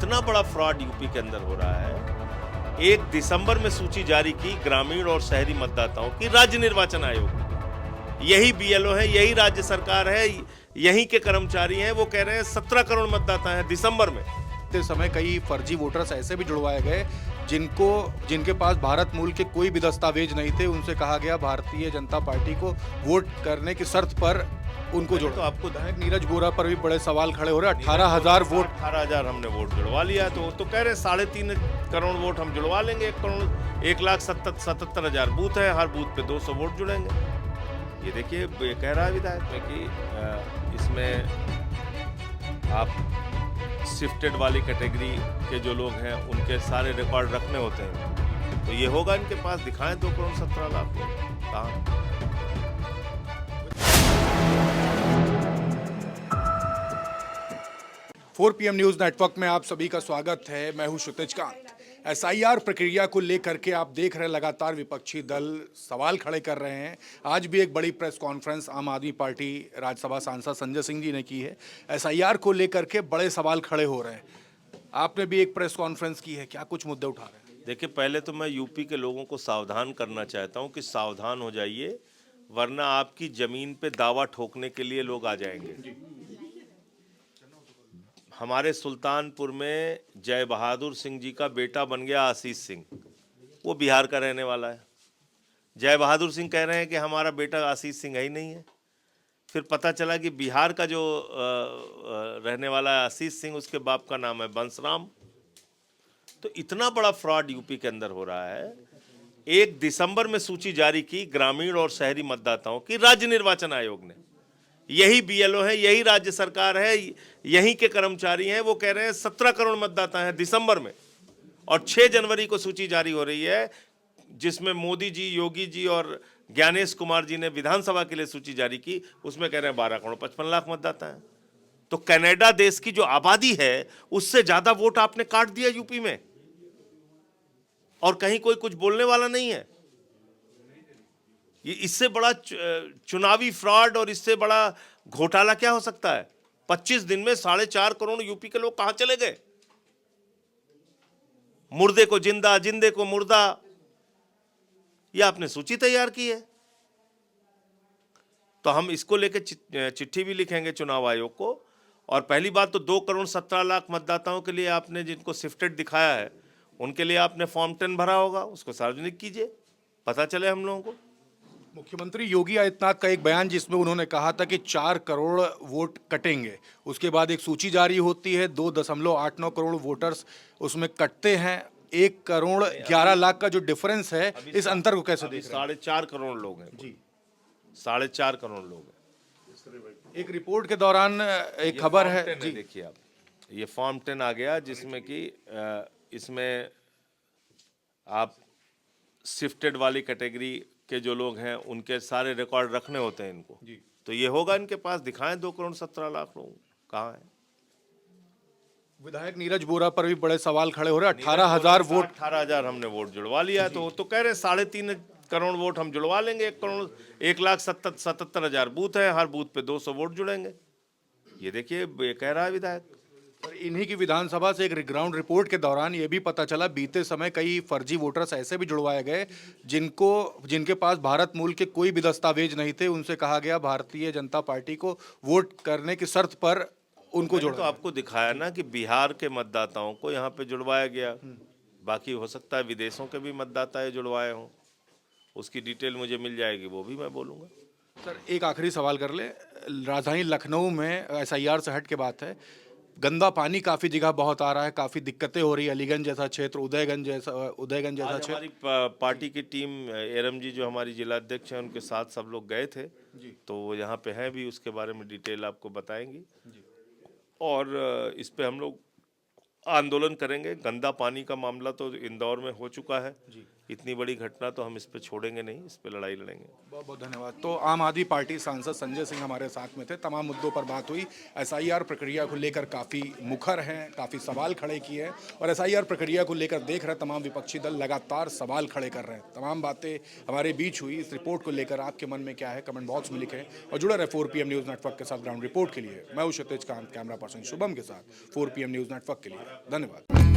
इतना बड़ा fraud UP के अंदर हो रहा है। 1 दिसंबर में सूची जारी की ग्रामीण और शहरी मतदाताओं की राज्य निर्वाचन आयोग ने। यही बीएलओ है, यही राज्य सरकार है, यहीं के कर्मचारी हैं। वो कह रहे हैं 17 करोड़ मतदाता हैं दिसंबर में। बीते समय कई फर्जी वोटर्स ऐसे भी जुड़वाए गए जिनके पास भारत मूल के कोई भी दस्तावेज नहीं थे। उनसे कहा गया भारतीय जनता पार्टी को वोट करने की शर्त पर उनको जोड़ो। तो आपको नीरज गोरा पर भी बड़े सवाल खड़े हो रहे हैं। 18,000 वोट, 18,000 हमने वोट जुड़वा लिया। तो कह रहे 3.5 करोड़ वोट हम जुड़वा लेंगे। 1,77,000 बूथ है, हर बूथ पे 200 वोट जुड़ेंगे। ये देखिए, ये कह रहा है विधायक में कि इसमें आप शिफ्टेड वाली कैटेगरी के जो लोग हैं उनके सारे रिकॉर्ड रखने होते हैं। तो ये होगा इनके पास, दिखाएं 2 करोड़ 17 लाख कहाँ। 4 PM न्यूज नेटवर्क में आप सभी का स्वागत है। मैं हूं क्षितिज कांत। SIR प्रक्रिया को लेकर के आप देख रहे हैं लगातार विपक्षी दल सवाल खड़े कर रहे हैं। आज भी एक बड़ी प्रेस कॉन्फ्रेंस आम आदमी पार्टी राज्यसभा सांसद संजय सिंह जी ने की है। SIR को लेकर के बड़े सवाल खड़े हो रहे हैं। आपने भी एक प्रेस कॉन्फ्रेंस की है, क्या कुछ मुद्दे उठा रहे हैं? देखिए, पहले तो मैं यूपी के लोगों को सावधान करना चाहता हूं कि सावधान हो जाइए, वरना आपकी जमीन पे दावा ठोकने के लिए लोग आ जाएंगे। हमारे सुल्तानपुर में जय बहादुर सिंह जी का बेटा बन गया आशीष सिंह। वो बिहार का रहने वाला है। जय बहादुर सिंह कह रहे हैं कि हमारा बेटा आशीष सिंह है ही नहीं है। फिर पता चला कि बिहार का जो रहने वाला है आशीष सिंह, उसके बाप का नाम है बंसराम। तो इतना बड़ा फ्रॉड यूपी के अंदर हो रहा है। 1 दिसंबर में सूची जारी की ग्रामीण और शहरी मतदाताओं की राज्य निर्वाचन आयोग ने। यही बीएलओ है, यही राज्य सरकार है, यहीं के कर्मचारी हैं। वो कह रहे हैं 17 करोड़ मतदाता हैं दिसंबर में, और 6 जनवरी को सूची जारी हो रही है, जिसमें मोदी जी, योगी जी और ज्ञानेश कुमार जी ने विधानसभा के लिए सूची जारी की। उसमें कह रहे हैं 12 करोड़ 55 लाख मतदाता हैं। तो कनाडा देश की जो आबादी है उससे ज्यादा वोट आपने काट दिया यूपी में, और कहीं कोई कुछ बोलने वाला नहीं है। ये इससे बड़ा चुनावी फ्रॉड और इससे बड़ा घोटाला क्या हो सकता है? 25 दिन में 4.5 करोड़ यूपी के लोग कहां चले गए? मुर्दे को जिंदा, जिंदे को मुर्दा, ये आपने सूची तैयार की है। तो हम इसको लेकर चिट्ठी भी लिखेंगे चुनाव आयोग को। और पहली बात तो 2 करोड़ 17 लाख मतदाताओं के लिए आपने जिनको शिफ्टेड दिखाया है, उनके लिए आपने फॉर्म 10 भरा होगा, उसको सार्वजनिक कीजिए, पता चले हम लोगों को। मुख्यमंत्री योगी आदित्यनाथ का एक बयान जिसमें उन्होंने कहा था कि 4 करोड़ वोट कटेंगे। उसके बाद एक सूची जारी होती है, 2.89 करोड़ वोटर्स उसमें कटते हैं। 1 करोड़ 11 लाख का जो डिफरेंस है, इस अंतर को कैसे देख रहे हैं? 4.5 करोड़ लोग हैं जी, 4.5 करोड़ लोग हैं। एक रिपोर्ट के दौरान एक खबर है जी, देखिए आप, ये फॉर्म 10 आ गया, जिसमें कि इसमें आप शिफ्टेड वाली कैटेगरी के जो लोग हैं उनके सारे रिकॉर्ड रखने होते हैं इनको। तो ये होगा इनके पास, दिखाएं 2 करोड़ 17 लाख लोग कहाँ हैं। विधायक नीरज गोरा पर भी बड़े सवाल खड़े हो रहे हैं। 18,000 वोट, 18,000 हमने वोट जुड़वा लिया। तो कह रहे 3.5 करोड़ वोट हम जुड़वा लेंगे। 1,77,000 बूथ है, हर बूथ पे 200 वोट जुड़ेंगे। ये देखिए, ये कह रहा है विधायक। इन्हीं की विधानसभा से एक ग्राउंड रिपोर्ट के दौरान ये भी पता चला बीते समय कई फर्जी वोटर्स ऐसे भी जुड़वाए गए जिनके पास भारत मूल के कोई भी दस्तावेज नहीं थे। उनसे कहा गया भारतीय जनता पार्टी को वोट करने की शर्त पर उनको जोड़ा। तो आपको दिखाया ना कि बिहार के मतदाताओं को यहाँ पे जुड़वाया गया। बाकी हो सकता है विदेशों के भी मतदाता ये जुड़वाए हों, उसकी डिटेल मुझे मिल जाएगी, वो भी मैं बोलूँगा। सर, एक आखिरी सवाल कर ले। राजधानी लखनऊ में SIR से हट के बात है, गंदा पानी काफी जगह बहुत आ रहा है, काफी दिक्कतें हो रही है। अलीगंज जैसा क्षेत्र, उदयगंज जैसा क्षेत्र। हमारी पार्टी की टीम एरम जी जो हमारी जिलाध्यक्ष हैं, उनके साथ सब लोग गए थे जी। तो वो यहाँ पे हैं भी, उसके बारे में डिटेल आपको बताएंगी जी। और इस पे हम लोग आंदोलन करेंगे। गंदा पानी का मामला तो इंदौर में हो चुका है जी। इतनी बड़ी घटना तो हम इस पे छोड़ेंगे नहीं, इस पे लड़ाई लड़ेंगे। बहुत बहुत धन्यवाद। तो आम आदमी पार्टी सांसद संजय सिंह हमारे साथ में थे, तमाम मुद्दों पर बात हुई। एसआईआर प्रक्रिया को लेकर काफ़ी मुखर हैं, काफ़ी सवाल खड़े किए हैं और एसआईआर प्रक्रिया को लेकर देख रहे तमाम विपक्षी दल लगातार सवाल खड़े कर रहे हैं। तमाम बातें हमारे बीच हुई। इस रिपोर्ट को लेकर आपके मन में क्या है, कमेंट बॉक्स में लिखें और जुड़े रहे 4 PM न्यूज़ नेटवर्क के साथ। ग्राउंड रिपोर्ट के लिए मैं हूं क्षितिज कांत, कैमरा पर्सन शुभम के साथ 4 PM न्यूज़ नेटवर्क के लिए। धन्यवाद।